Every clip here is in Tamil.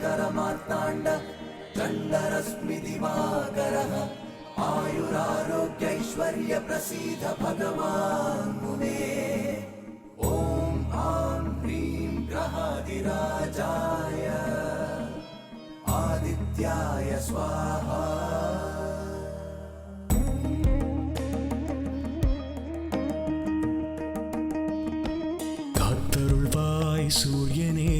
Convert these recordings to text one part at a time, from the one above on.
भास्करमार्ताण्ड चण्डरश्मि दिवाकरः आयुरारोग्यैश्वर्य प्रसीद भगवान् मुने। ॐ आं ह्रीं ग्रहादिराजाय आदित्याय स्वाहा। காத்தருள்வாய் சூரியனே,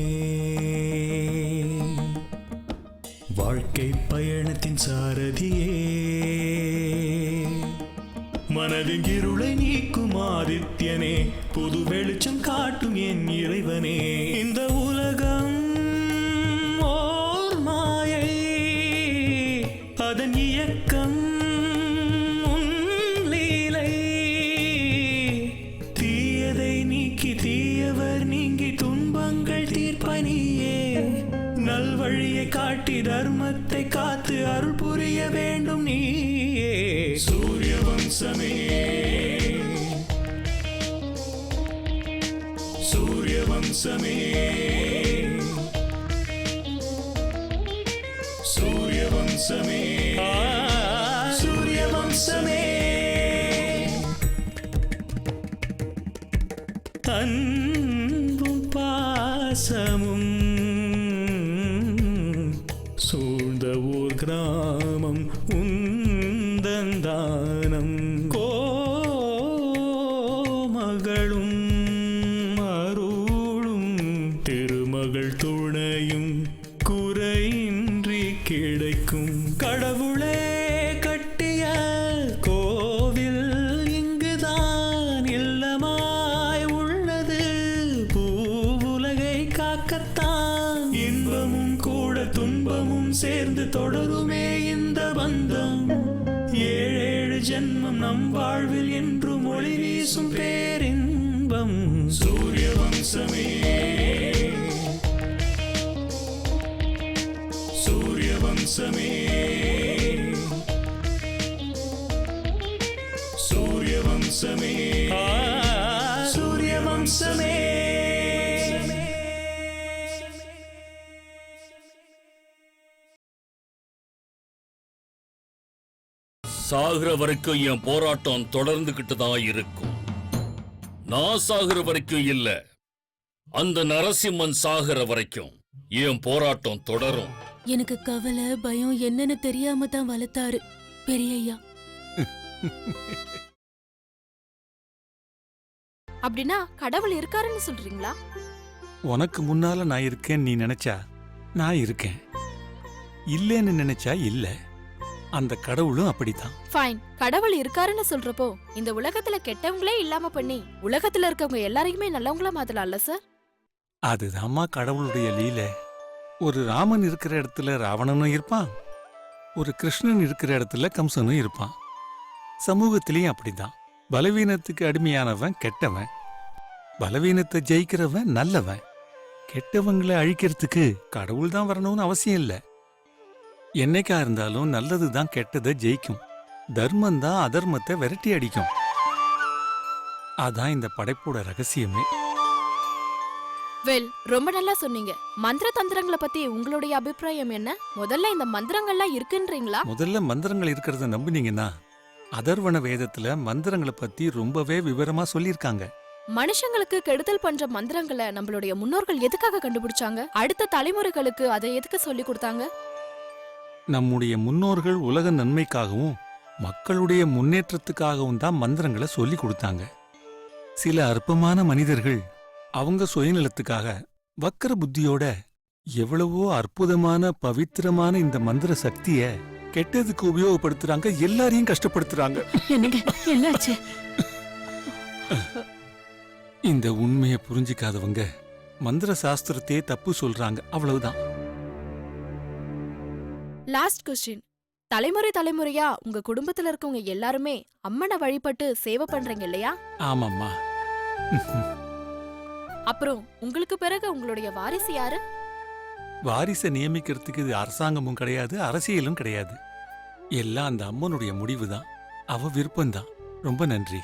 வாழ்க்கை பயணத்தின் சாரதியே, மனதின் இருளை நீக்கும் ஆதித்யனே, புது வெளிச்சம் காட்டும் என் இறைவனே. இந்த உலகம் ஓர் மாயை, அதன் இயக்கம் உன் லீலை. தீயதை நீக்கி தீயவர் நீங்கி துன்பங்கள் தீர்ப்பனியே, நல்வழியை காட்டி தர்மத்தை காத்து அருள் புரிய வேண்டும் நீயே. சூரிய வம்சமே, சூரிய வம்சமே, சூரிய வம்சமே, சூரிய வம்சமே. அன்பும் பாசமும் சூழ்ந்த ஊர் கிராமம் உந்தந்தானம். கோமகளும் அருளும் திருமகள் துணையும் குறையின்றி கிடைக்கும். கடவுளே கட்டிய கோவில் இங்குதான் இல்லமாய் உள்ளது, பூவுலகை காக்கத்தான். இன்பமும் கூட துன்பமும் சேர்ந்து தொடருமே இந்த பந்தம். ஏழேழு ஜென்மம் நம் வாழ்வில் என்றும் ஒளி வீசும் பேரின்பம். சூரிய வம்சமே, சூரிய வம்சமே, சூரிய வம்சமே, சூரிய வம்சமே. சாகுற வரைக்கும் என் போராட்டம் தொடர்ந்துகிட்டு தான் இருக்கும். நான் சாகுற வரைக்கும் இல்ல, அந்த நரசிம்மன் சாகுற வரைக்கும் என் போராட்டம் தொடரும். எனக்கு கவலை பயம் என்னன்னு தெரியாம தான் வளர்த்தாரு பெரியய்யா. அப்படின்னா கடவுள் இருக்காருன்னு சொல்றீங்களா? உனக்கு முன்னால நான் இருக்கேன் நீ நினைச்சா நான் இருக்கேன், இல்லைன்னு நினைச்சா இல்ல. அந்த கடவுளும் அப்படித்தான். ஃபைன், கடவுள் இருக்காருன்னு சொல்றப்போ இந்த உலகத்துல கெட்டவங்களே இல்லாம பண்ணி உலகத்துல இருக்கவங்க எல்லாரையுமே நல்லவங்களா மாத்தலாம்ல சார்? அதுதாம்மா கடவுளுடைய லீலை. ஒரு ராமன் இருக்கிற இடத்துல ராவணனும் இருப்பான், ஒரு கிருஷ்ணன் இருக்கிற இடத்துல கம்சனும் இருப்பான். சமூகத்திலையும் அப்படிதான். பலவீனத்துக்கு அடிமையானவன் கெட்டவன், பலவீனத்தை ஜெயிக்கிறவன் நல்லவன். கெட்டவங்களை அழிக்கிறதுக்கு கடவுள் தான் வரணும்னு அவசியம் இல்லை. என்னைக்கா இருந்தாலும் நல்லதுதான் கெட்டதை ஜெயிக்கும், தர்மம் தான் அதர்மத்தை விரட்டி அடிக்கும். அதான் இந்த படைப்போட ரகசியமே. வெல், ரொம்ப நல்லா சொன்னீங்க. மந்திர தந்திரங்களை பத்தி உங்களுடைய அபிப்பிராயம் என்ன? முதல்ல இந்த மந்திரங்கள்லாம் இருக்குன்றீங்களா? முதல்ல மந்திரங்கள் இருக்கிறத நம்புனீங்கன்னா அதர்வண வேதத்துல மந்திரங்களை பத்தி ரொம்பவே விவரமா சொல்லியிருக்காங்க. மனுஷங்களுக்கு கெடுதல் பண்ற மந்திரங்களை நம்மளுடைய முன்னோர்கள் எதுக்காக கண்டுபிடிச்சாங்க? அடுத்த தலைமுறைகளுக்கு அதை எதுக்கு சொல்லி கொடுத்தாங்க? நம்முடைய முன்னோர்கள் உலக நன்மைக்காகவும் மக்களுடைய முன்னேற்றத்துக்காகவும் தான் மந்திரங்களை சொல்லி கொடுத்தாங்க. சில அற்பமான மனிதர்கள் அவங்க சுயநலத்துக்காக வக்கர புத்தியோட எவ்வளவோ அற்புதமான பவித்திரமான இந்த மந்திர சக்திய கெட்டதுக்கு உபயோகப்படுத்துறாங்க, எல்லாரையும் கஷ்டப்படுத்துறாங்க. என்னங்க என்னாச்சு? இந்த உண்மையை புரிஞ்சிக்காதவங்க மந்திர சாஸ்திரத்தையே தப்பு சொல்றாங்க, அவ்வளவுதான். Last question. தலைமுறை தலைமுறையா உங்க குடும்பத்துல இருக்கவங்க எல்லாருமே அம்மனை வழிபட்டு சேவை பண்றீங்க இல்லையா? ஆமாம்மா. அப்புறம் உங்களுக்கு பிறகு உங்களுடைய வாரிசு யாரு? வாரிசை நியமிக்கிறதுக்கு இது அரசாங்கமும் கிடையாது, அரசியலும் கிடையாது. எல்லாம் அந்த அம்மனுடைய முடிவுதான், அவ விருப்பம்தான். ரொம்ப நன்றி.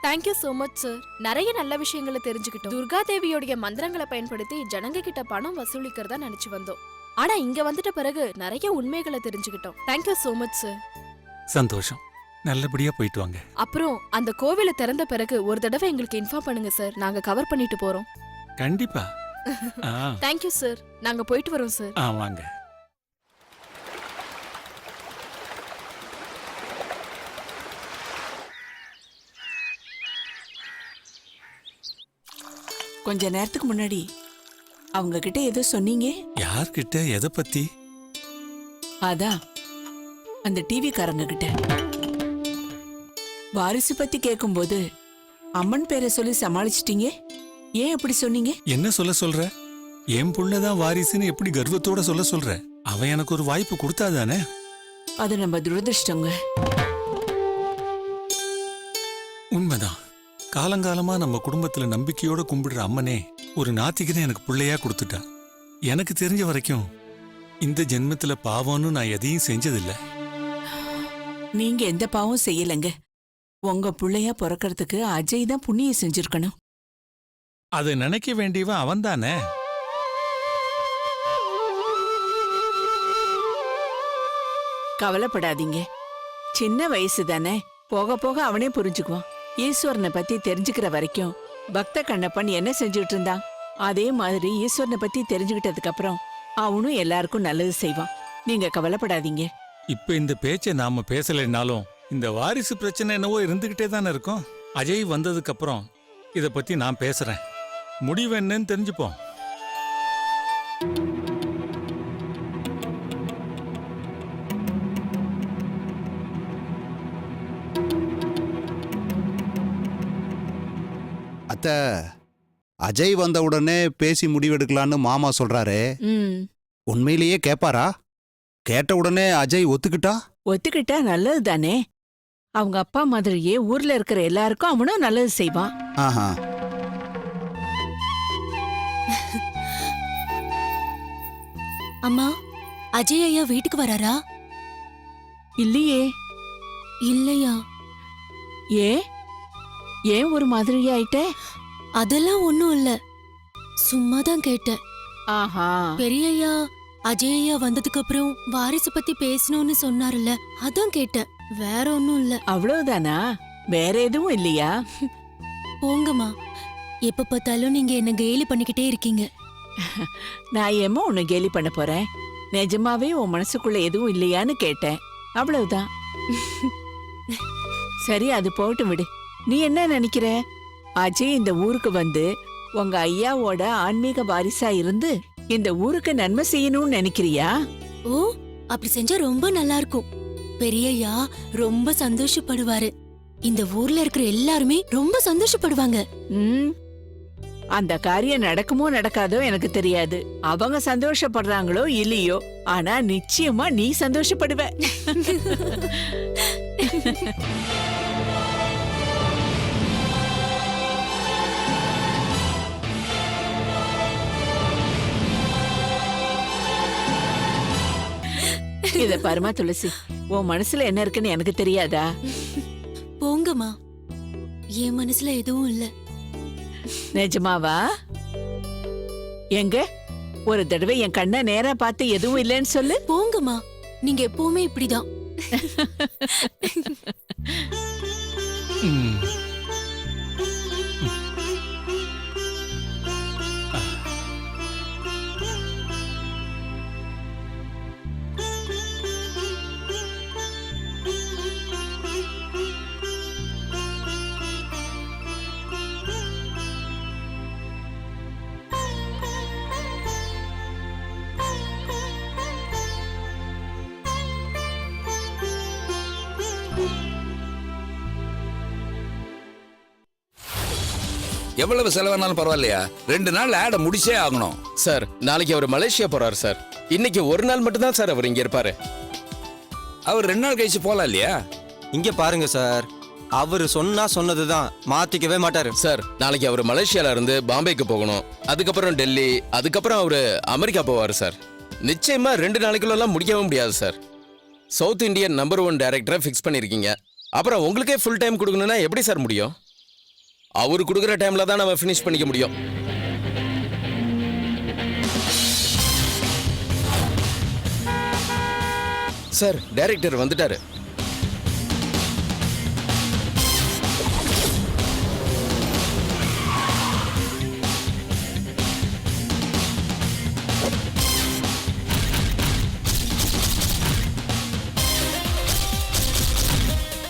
Thank you so much sir. நிறைய நல்ல விஷயங்களை தெரிஞ்சுக்கிட்டோம். துர்கா தேவியோடைய மந்திரங்களை பயன்படுத்தி ஜனங்க கிட்ட பணம் வசூலிக்கிறதா நினைச்சு வந்தோம். ஆனா இங்க வந்துட்ட பிறகு நிறைய உண்மைகளை தெரிஞ்சுக்கிட்டோம். Thank you so much sir. சந்தோஷம். நல்லபடியா போயிட்டு வாங்க. அப்புறம் அந்த கோவிலை திறந்த பிறகு ஒரு தடவை எங்களுக்கு இன்ஃபார்ம் பண்ணுங்க சார். நாங்க கவர் பண்ணிட்டு போறோம். கண்டிப்பா. ஆ, தேங்க்யூ சார். நாங்க போயிட்டு வரோம் சார். ஆ வாங்க. கொஞ்ச நேரத்துக்கு முன்னாடி அவங்க கிட்ட ஏதோ சொன்னீங்க. யார்கிட்ட எதை பத்தி? அதான் அந்த டிவி காரங்க கிட்ட வாரிசு பத்தி கேக்கும்போது அம்மன் பேரை சொல்லி சமாளிச்சிட்டீங்க. ஏன் அப்படி சொன்னீங்க? என்ன சொல்ற? என் புள்ளதான் வாரிசுன்னு எப்படி கர்வத்தோட சொல்ற? அவன் எனக்கு ஒரு வாய்ப்பு கொடுத்தாதானே? அது நம்ம துரதிருஷ்டங்க. உண்மைதான். காலங்காலமா நம்ம குடும்பத்துல நம்பிக்கையோட கும்பிடுற அம்மனே ஒரு நாத்திகனை எனக்கு பிள்ளையா கொடுத்துட்டா. எனக்கு தெரிஞ்ச வரைக்கும் இந்த ஜென்மத்துல பாவம்னு நான் எதையும் செஞ்சதில்ல. நீங்க எந்த பாவம் செய்யலங்க. உங்க பிள்ளையா பிறக்கறதுக்கு அஜய் தான் புண்ணியம் செஞ்சிருக்கணும். அதை நினைக்க வேண்டியவன் அவன் தானே. கவலைப்படாதீங்க. சின்ன வயசு தானே, போக போக அவனே புரிஞ்சுக்குவான். ஈஸ்வரனை பத்தி தெரிஞ்சுக்கிற வரைக்கும் பக்த கண்ணப்பன் என்ன செஞ்சுட்டு இருந்தான், அதே மாதிரி ஈஸ்வரனை பத்தி தெரிஞ்சுக்கிட்டதுக்கு அப்புறம் அவனும் எல்லாருக்கும் நல்லது செய்வான். நீங்க கவலைப்படாதீங்க. இப்ப இந்த பேச்சை நாம பேசலைன்னாலும் இந்த வாரிசு பிரச்சனை என்னவோ இருந்துகிட்டே தானே இருக்கும். அஜய் வந்ததுக்கு அப்புறம் இத பத்தி நான் பேசுறேன். முடிவு என்னன்னு தெரிஞ்சுப்போம். அத்த, அஜய் வந்த உடனே பேசி முடிவெடுக்கலான்னு மாமா சொல்றாரு. உண்மையிலேயே கேப்பாரா? கேட்ட உடனே அஜய் ஒத்துக்கிட்டா? ஒத்துக்கிட்டா நல்லது தானே. அவங்க அப்பா மாதிரியே ஊர்ல இருக்கிற எல்லாருக்கும் அவனும் நல்லது செய்வான். ஆஹா. அம்மா, அஜய் ஐயா வீட்டுக்கு வராரா? இல்லையே. இல்லையா? ஏன் ஏன் ஒரு மாதிரியா ஆயிட்ட? அதெல்லாம் ஒண்ணும் இல்ல, சும்மாதான் கேட்டேன். ஆஹா. பெரியய்யா அஜய் ஐயா வந்ததுக்கு அப்புறம் வாரிசு பத்தி பேசணும்னு சொன்னாருல்ல, அதான் கேட்டேன். வேற ஒண்ணும் இல்ல. அவ்வளவுதானா? வேற எதுவும் இல்லையா? போங்கம்மா, எப்ப பார்த்தாலும் நீங்க என்ன கேலி பண்ணிக்கிட்டே இருக்கீங்க. நான் ஏமா உன்னை கேலி பண்ண போறேன்? நிஜமாவே உன் மனசுக்குள்ள எதுவும் இல்லையான்னு கேட்டேன், அவ்வளவுதான். சரி, அது போட்டு விடு. நீ என்ன நினைக்கிற? அஜய் இந்த ஊருக்கு வந்து உங்க ஐயாவோட ஆன்மீக வாரிசா இருந்து இந்த ஊருக்கு நன்மை செய்யணும்னு நினைக்கிறியா? ஓ, அப்படி செஞ்சா ரொம்ப நல்லா இருக்கும். பெரியய்யா ரொம்ப சந்தோஷப்படுவாரு. இந்த ஊர்ல இருக்கிற எல்லாருமே ரொம்ப சந்தோஷப்படுவாங்க. அந்த காரியம் நடக்குமோ நடக்காதோ எனக்கு தெரியாது. அவங்க சந்தோஷப்படுறாங்களோ இல்லையோ, ஆனா நிச்சயமா நீ சந்தோஷப்படுவ. இத பாருமா துளசி, உன் மனசுல என்ன இருக்குன்னு எனக்கு தெரியாதா? போங்கம்மா, என் மனசுல எதுவும் இல்ல. நிஜமாவா? எங்க ஒரு தடவை என் கண்ணை நேரா பார்த்து எதுவும் இல்லைன்னு சொல்லு. போங்கம்மா, நீங்க எப்பவுமே இப்படிதான். ம். எவ்வளவு செலவானாலும் பரவாயில்லையா? 2 நாள் ஆட முடிச்சே ஆகணும். சார், நாளைக்கு அவர் மலேசியா போறாரு சார். இன்னைக்கு ஒரு நாள் மட்டும்தான் சார் அவர் இங்க இருப்பாரு. அவர் 2 நாள் கழிச்சு போலாம் இல்லையா? இங்க பாருங்க சார், அவரு சொன்னதுதான், மாத்திக்கவே மாட்டாரு சார். நாளைக்கு அவர் மலேசியால இருந்து பாம்பேக்கு போகணும், அதுக்கப்புறம் டெல்லி, அதுக்கப்புறம் அவரு அமெரிக்கா போவாரு சார். நிச்சயமா 2 நாளைக்குள்ள முடிக்கவும் முடியாது சார். சவுத் இந்தியன் நம்பர் 1 டைரக்டரை ஃபிக்ஸ் பண்ணிருக்கீங்க. அப்புறம் உங்களுக்கே ஃபுல் டைம் கொடுக்கணும்னா எப்படி சார் முடியும்? அவரு கொடுக்குற டைம்ல தான் நம்ம ஃபினிஷ் பண்ணிக்க முடியும். சார் டைரக்டர் வந்துட்டாரு.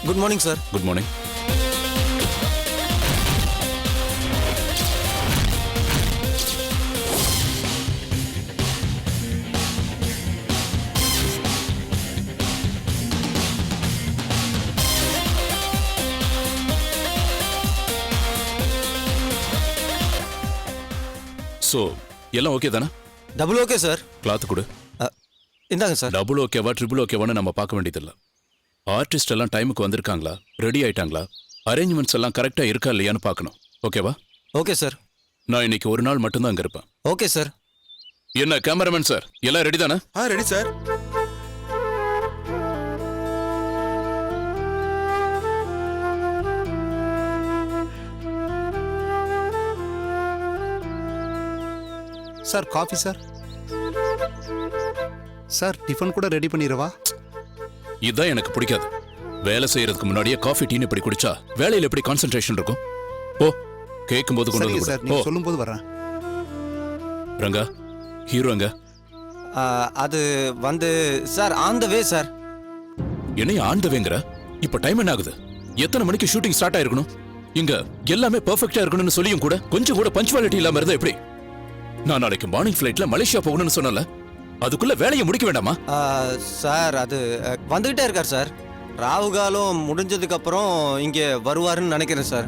Good morning sir. Good morning. So எல்லாம் ஓகே தானே? Double okay sir. கிளாத் கொடு. இந்தாங்க சார். டபுள் ஓகேவா ட்ரிபிள் ஓகேவான்னு நம்ம பார்க்க வேண்டியதில்லை. ஆர்டிஸ்ட் எல்லாம் டைமுக்கு வந்திருக்காங்களா, ரெடி ஆயிட்டாங்களா, அரேஞ்ச்மெண்ட்ஸ் எல்லாம் கரெக்டா இருக்கா இல்லையான்னு பார்க்கணும். ஓகேவா? Okay sir. நான் இன்னைக்கு ஒரு நாள் மட்டும்தான் அங்க இருப்பேன். Okay sir. என்ன கேமராமேன் சார், எல்லாம் ரெடி தானே? Ready sir. Sir coffee sir. Sir tiffin கூட ரெடி பண்ணிடவா? இதுதான் எனக்கு பிடிக்காது. வேலை செய்யறதுக்கு முன்னாடியே காஃபி டீன்னு இப்படி குடிச்சா வேலையில எப்படி கான்சென்ட்ரேஷன் இருக்கும்? ஓ, கேட்கும் போது கொண்டு சரிங்க வந்து சார், கொடு. நீங்க ஓ, சொல்லும்போது வரேன். ரங்கா, ஹீரோ எங்க? அது வந்து sir on the way sir. என்னைய ஆண்டவேங்கிற? இப்ப டைம் என்ன ஆகுது? எத்தனை மணிக்கு ஷூட்டிங் ஸ்டார்ட் ஆயிருக்கணும்? இங்க எல்லாமே பெர்ஃபெக்ட்டா இருக்கணும்னு சொல்லியும் கூட கொஞ்சம் கூட பஞ்சுவாலிட்டி இல்லாம இருந்தா எப்படி? நான் நாளைக்கு மார்னிங் ஃபிளைட்ல மலேசியா போகணும்னு சொன்னல, அதுக்குள்ள வேலையை முடிக்க வேண்டாமா? சார் அது வந்துகிட்டே இருக்கார் சார். ராவுகாலம் முடிஞ்சதுக்கு அப்புறம் இங்க வருவாருன்னு நினைக்கிறேன் சார்.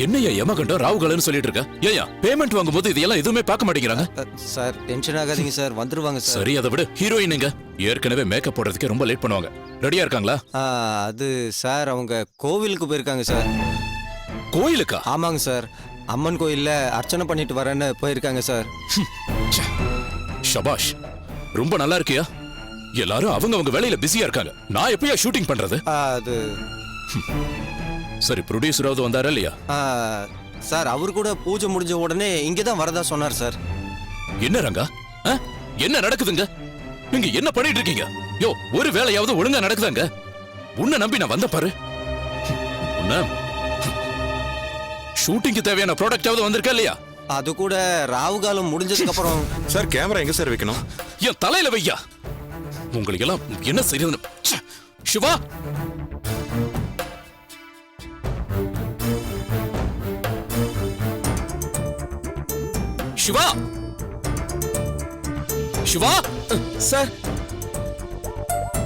என்னையா யமகண்டம் ராவுகாலன்னு சொல்லிட்டு இருக்க? ஏயா பேமெண்ட் வாங்கும்போது இதெல்லாம் எதுவுமே பார்க்க மாட்டேங்கிறாங்க? சார் டென்ஷன் ஆகாதீங்க சார், வந்துருவாங்க சார். சரி, அதை விட ஹீரோயின் எங்க? ஏற்கனவே மேக்கப் போடுறதுக்கு ரொம்ப லேட் பண்ணுவாங்க. ரெடியா இருக்காங்களா? அது சார் அவங்க கோவிலுக்கு போயிருக்காங்க சார். கோயிலுக்கா? ஆமாங்க சார், அம்மன் கோயில்ல அர்ச்சனை பண்ணிட்டு வரேன்னு போயிருக்காங்க சார். ஷபாஷ், ரொம்ப நல்லா இருக்கியா? எல்லாரும் அவங்க வேலையில பிஸியா இருக்காங்க. நான் எப்பயா ஷூட்டிங் பண்றது? அது சரி, ப்ரொடியூசராவது வந்தாரா இல்லையா? சார் அவரு கூட பூஜை முடிஞ்ச உடனே இங்கதான் வரதா சொன்னார் சார். என்ன ரங்கா, என்ன நடக்குதுங்க? நீங்க என்ன பண்ணிட்டு இருக்கீங்க? யோ, ஒரு வேலையாவது ஒழுங்கா நடக்குதாங்க? உன்னை நம்பி நான் வந்த பாரு. ஷூட்டிங்க்கு தேவையான ப்ராடக்டாவது வந்திருக்கா இல்லையா? அது கூட ராவுகாலம் முடிஞ்சதுக்கு அப்புறம். சார் கேமரா எங்க சார் வைக்கணும்? என் தலையில வையா. உங்களுக்கு எல்லாம் என்ன செய்யணும்? Shiva, Shiva, Shiva. Sir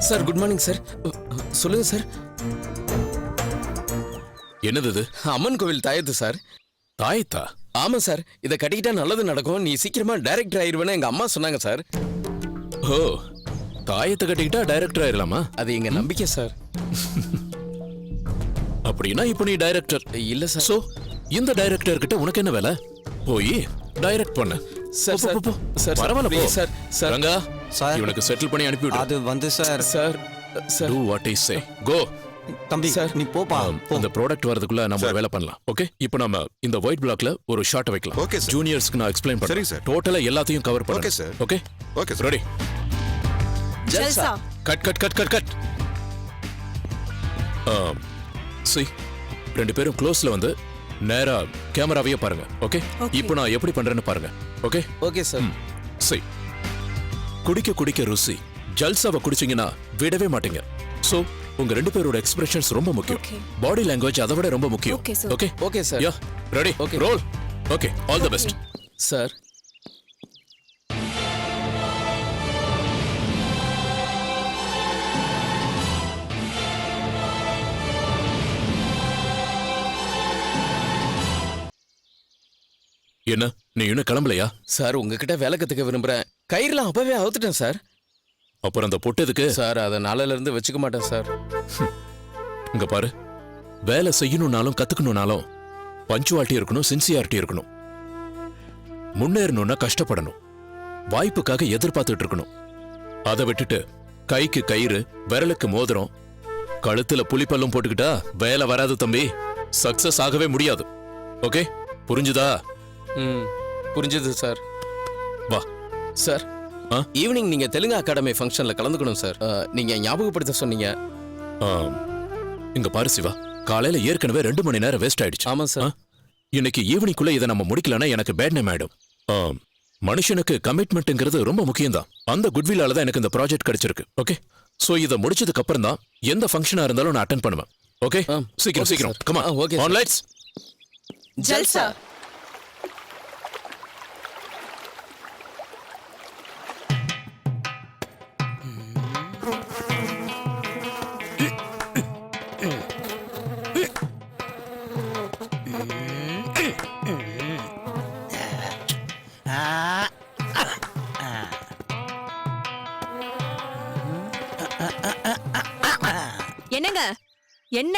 sir good morning sir. சொல்லுங்க சார். என்னது இது? அம்மன் கோவில் தாயத்து சார். தாயத்தா? ஆமா சார், இதை கட்டிக்கிட்டா நல்லது நடக்கும், நீ சீக்கிரமா டைரக்டர் ஆயிருவேன்னு எங்க அம்மா சொன்னாங்க சார். ஓ, தாயத்தை கட்டிக்கிட்டா டைரக்டர் ஆயிரலாமா? அது எங்க நம்பிக்கை சார். அப்படின்னா இப்போ நீ டைரக்டர் இல்ல சார். சோ இந்த டைரக்டர் கிட்ட உனக்கு என்ன வேலை? போய் டைரக்ட் பண்ணு. சார் சார் சார் பரவாயில்ல போ. சார் சார் ரங்கா, சார் இவனுக்கு செட்டில் பண்ணி அனுப்பி விடு. அது வந்து sir. Sir sir Do what I say. Go. தம்பி சார், நீ போப்பா. அந்த ப்ராடக்ட் வரதுக்குள்ள நம்ம வேலை பண்ணலாம். ஓகே, இப்போ நம்ம இந்த ஒயிட் பிளாக்ல ஒரு ஷாட் வைக்கலாம். Okay sir. ஜூனியர்ஸ்க்கு நான் எக்ஸ்பிளைன் பண்றேன். சரி சார். டோட்டலா எல்லாத்தையும் கவர் பண்ணு. Okay sir. Okay okay sir. Ready. Jalsa. Cut cut cut cut cut. see, ரெண்டு பேரும் க்ளோஸ்ல வந்து நேரா கேமராவையே பாருங்க. ஓகே, இப்போ நான் எப்படி பண்றேன்னு பாருங்க. Okay okay sir. see, குடிக்க குடிக்க ருசி. ஜல்சாவை குடிச்சீங்கன்னா விடவே மாட்டீங்க. சோ உங்க ரெண்டு பேரோட எக்ஸ்பிரஷன்ஸ் ரொம்ப முக்கியம். பாடி லாங்குவேஜ் அதை விட ரொம்ப முக்கியம். Okay okay sir. Yeah, ready. Okay. Roll. Okay, all the best. Sir என்ன, நீ இன்னும் கிளம்பலையா? சார் உங்ககிட்ட வேலை கத்துக்க விரும்புறேன். கயிறுலாம் அப்பவே அவுத்துட்டேன் சார். அப்புறம் அந்த பொட்டதுக்கு? சார் அதை நாளையில இருந்து வச்சுக்க மாட்டேன் சார். இங்க பாரு, வேலை செய்யணும்னாலும் கத்துக்கணும்னாலும் பஞ்சுவாலிட்டி இருக்கணும், சின்சியாரிட்டி இருக்கணும். முன்னேறணும்னா கஷ்டப்படணும், வாய்ப்புக்காக எதிர்பார்த்துட்டு இருக்கணும். அதை விட்டுட்டு கைக்கு கயிறு, விரலுக்கு மோதிரம், கழுத்துல புலிப்பல்லும் போட்டுக்கிட்டா வேலை வராது தம்பி. சக்சஸ் ஆகவே முடியாது. ஓகே, புரிஞ்சுதா? புரிஞ்சுது சார். வா சார் ஈவினிங் நீங்க தெலுங்கு அகாடமி ஃபங்க்ஷன்ல கலந்துக்கணும் சார். நீங்க ஞாபகப்படுத்த சொன்னீங்க. இங்க பாரு சிவா, காலையில ஏற்கனவே 2 மணி நேரம் வேஸ்ட் ஆயிடுச்சு. ஆமா சார். இன்னைக்கு ஈவினிங்குள்ள இதை நம்ம முடிக்கலன்னா எனக்கு பேட் நேம் ஆயிடும். மனுஷனுக்கு கமிட்மெண்ட்ங்கிறது ரொம்ப முக்கியம்தான். அந்த குட்வில்லால தான் எனக்கு இந்த ப்ராஜெக்ட் கிடைச்சிருக்கு. ஓகே, சோ இதை முடிச்சதுக்கு அப்புறம் தான் எந்த ஃபங்க்ஷனா இருந்தாலும் நான் அட்டென்ட் பண்ணுவேன். ஓகே, சீக்கிரம் சீக்கிரம் come on. Okay on lights. Jalsa. என்னங்க, என்ன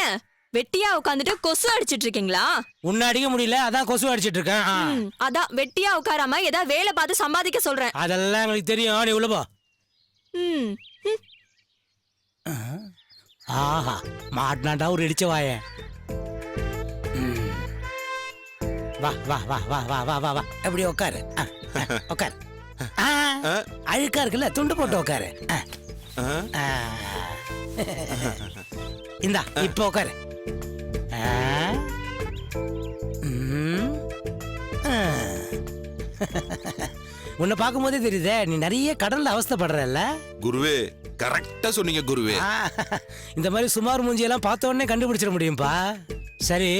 வெட்டியா உட்காந்துட்டு கொசு அடிச்சிட்டு இருக்கீங்களா? உன்னை அடிக்க முடியல, அதான் கொசு அடிச்சிட்டு இருக்கேன். அதான் வெட்டியா உட்காராம ஏதாவது வேலை பார்த்து சம்பாதிக்க சொல்றேன். அதெல்லாம் எங்களுக்கு தெரியும், நீ உள்ள போ. ம், ம். ஆஹா, மாட்டினாண்டா ஒரு இடிச்ச வாய. வா வா வா வா வா வா வா வா எப்படி உட்காரு. உட்காரு. அழுக்கா இருக்குல்ல, துண்டு போட்டு உட்காரு. இந்தா இப்ப உட்காரு. உன்னை பார்க்கும் போதே தெரியுதே நீ நிறைய கடல்ல அவஸ்தைப்படுறல்ல. குருவே, கரெக்டா சொன்னீங்க குருவே. இந்த மாதிரி சுமார் மூஞ்சியெல்லாம் பார்த்த உடனே கண்டுபிடிச்சிட முடியும்பா. சரி,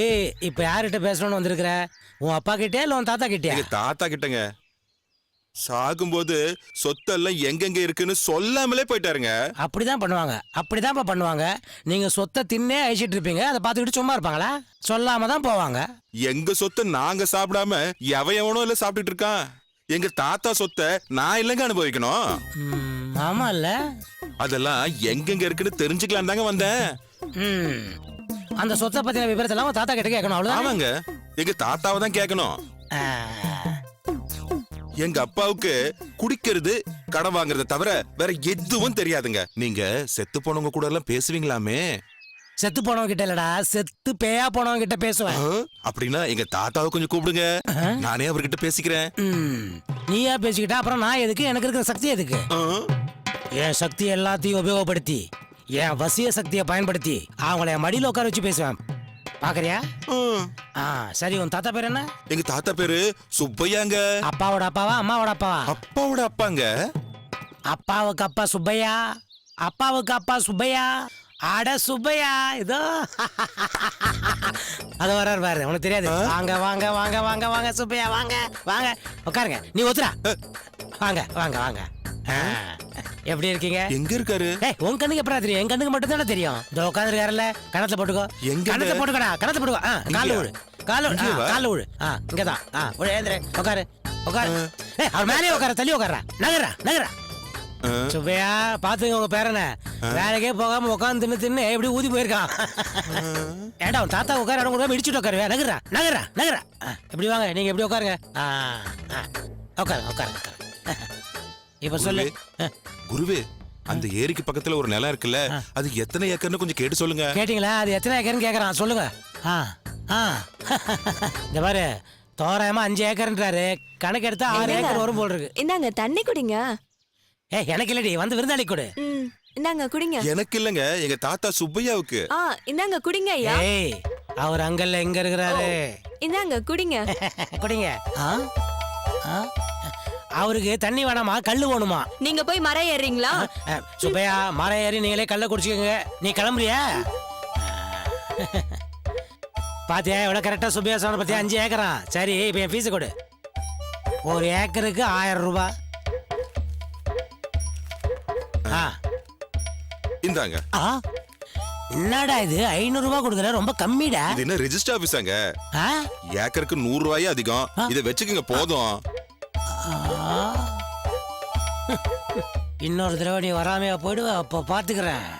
இப்ப யார்கிட்ட பேசணும்னு வந்திருக்கிற? உன் அப்பா கிட்டே இல்ல உன் தாத்தா கிட்டே? எங்க தாத்தா கிட்டங்க. சாகும்போது சொத்தெல்லாம் எங்கெங்க இருக்குன்னு சொல்லாமலே போயிட்டாருங்க. அப்படிதான் பண்ணுவாங்க, அப்படிதான் பண்ணுவாங்க. நீங்க சொத்தை தின்னே அழிச்சிட்டு இருப்பீங்க, அதை பார்த்துக்கிட்டு சும்மா இருப்பாங்களா? சொல்லாம தான் போவாங்க. எங்க சொத்தை நாங்க சாப்பிடாம எவனோ இல்ல சாப்பிட்டுட்டு இருக்கான். எங்க தாத்தா சொத்தை நான் இல்லங்க அனுபவிக்கணும். ஆமா இல்ல, அதெல்லாம் எங்கெங்க இருக்குன்னு தெரிஞ்சுக்கலாம் தாங்க வந்தேன். அந்த சொத்தை பத்தின விவரத்தெல்லாம் உன் தாத்தா கிட்ட கேட்கணும், அவ்வளவுதான். ஆமாங்க, எங்க தாத்தாவை தான் கேட்கணும். எங்க அப்பாவுக்கு குடிக்கிறது, கடன் வாங்குறத தவிர வேற எதுவும் தெரியாதுங்க. நீங்க செத்து போனவங்க கூட எல்லாம் பேசுவீங்களாமே? செத்து போனவங்க கிட்ட இல்லடா, செத்து பேயா போனவங்க கிட்ட பேசுவேன். அப்படின்னா எங்க தாத்தாவை கொஞ்சம் கூப்பிடுங்க, நானே அவர்கிட்ட பேசிக்கிறேன். நீயா பேசிக்கிட்டா அப்புறம் நான் எதுக்கு? எனக்கு இருக்கிற சக்தி எதுக்கு? என் சக்தி எல்லாத்தையும் உபயோகப்படுத்தி, என் வசிய சக்தியை பயன்படுத்தி அவங்கள மடியில உட்கார வச்சு பேசுவேன். பாக்குறியா? சரி, உன் தாத்தா பேர் என்ன? எங்க தாத்தா பேரு சுப்பையாங்க. அப்பாவோட அப்பாவா அம்மாவோட அப்பாவா? அப்பாவோட அப்பாங்க. அப்பாவுக்கு அப்பா சுப்பையா, அப்பாவுக்கு அப்பா சுப்பையா. அட சுப்பையா, இதோ அது வர்றாரு பாரு, உனக்கு தெரியாது. வாங்க வாங்க வாங்க வாங்க வாங்க சுப்பையா, வாங்க வாங்க உட்காருங்க. நீ ஒத்துறா, வாங்க வாங்க வாங்க. எப்படி இருக்கீங்க? எங்க இருக்காரு? உன் கண்ணுக்கு எப்படா தெரியும்? என் கண்ணுக்கு மட்டும் தானே தெரியும். இதோ உட்கார்ந்து இருக்காருல்ல, கணத்துல போட்டுக்கோ. கணத்துல போட்டுக்கடா, கணத்துல போட்டுக்கோ. கால விடு, கால விடு. இங்கதான். எழுந்துரு, உட்காரு உட்காரு. அவர் மேலே உட்கார, தள்ளி உட்காரா. நகரா நகரா. சுப்பையா, பாத்துங்க உங்க பேரனை வேலைக்கே போகாம உட்காந்து தின்னு எப்படி ஊதி போயிருக்கான். ஏடா உன் தாத்தா உட்கார இடம் கூட இடிச்சுட்டு உட்காருவே. நகரா நகரா நகரா. எப்படி வாங்க, நீங்க எப்படி உட்காருங்க. உட்காருங்க உட்காருங்க உட்காருங்க. இப்ப சொல்லு குருவே, அந்த ஏரிக்கு பக்கத்துல ஒரு நிலம் இருக்குல்ல, அது எத்தனை ஏக்கர்னு கொஞ்சம் கேட்டு சொல்லுங்க. கேட்டீங்களா? அது எத்தனை ஏக்கர்னு கேக்குறான், சொல்லுங்க. இந்த பாரு, தோராயமா 5 ஏக்கர்ன்றாரு. கணக்கு எடுத்தா 6 ஏக்கர் வரும் போல் இருக்கு. இந்தாங்க தண்ணி குடிங்க. எனக்கு இல்லடி, வந்து விருந்தாளி கொடு. இந்தாங்க குடிங்க. எனக்கு இல்லங்க, எங்க தாத்தா சுப்பையாவுக்கு. இந்தாங்க குடிங்க ஐயா. அவர் அங்கல்ல எங்க இருக்கிறாரு? இந்தாங்க குடிங்க. குடிங்க. அவருக்கு தண்ணி வேணாமா, கல்லு வேணுமா? நீங்க போய் மரம் ஏறீங்களா? சுப்பையா, மரம் ஏறி நீங்களே கல்ல குடிச்சுக்கோங்க. நீ கிளம்புறியா? பாத்தியா எவ்வளவு கரெக்டா சுப்பையா சொன்ன பத்தியா? 5 ஏக்கரா? சரி, இப்ப என் ஃபீஸ் கொடு. 1 ஏக்கருக்கு 1000 ரூபாய். இந்தாங்க. என்னடா இது 500 ரூபாய் கொடுக்குற? ரொம்ப கம்மிடா. இது என்ன ரெஜிஸ்டர் ஆபீஸாங்க? ஏக்கருக்கு 100 ரூபாயே அதிகம். இத வெச்சுக்கங்க போதும். இன்னொரு தடவை நீ வராமையா போயிடுவ, அப்ப பாத்துக்கிறேன்.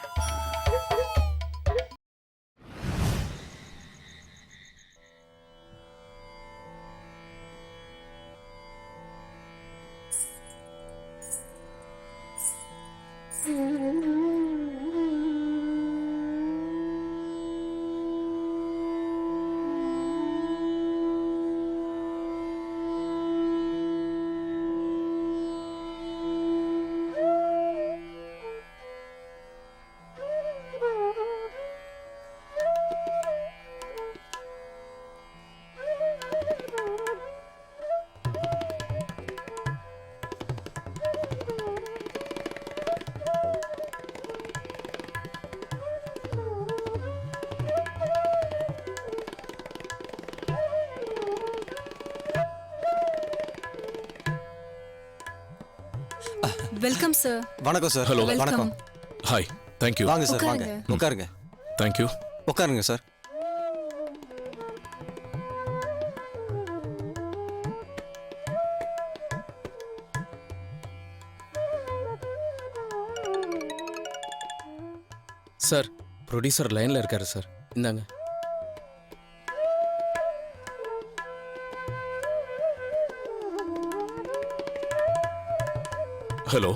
Welcome sir. வணக்கம் சார். Hello. வணக்கம். Hi, thank you. வாங்க சார், வாங்க. உட்காருங்க. தேங்க்யூ. உட்காருங்க சார். சார் ப்ரொடியூசர் லைன்ல இருக்காரு சார். இந்தாங்க. ஹலோ.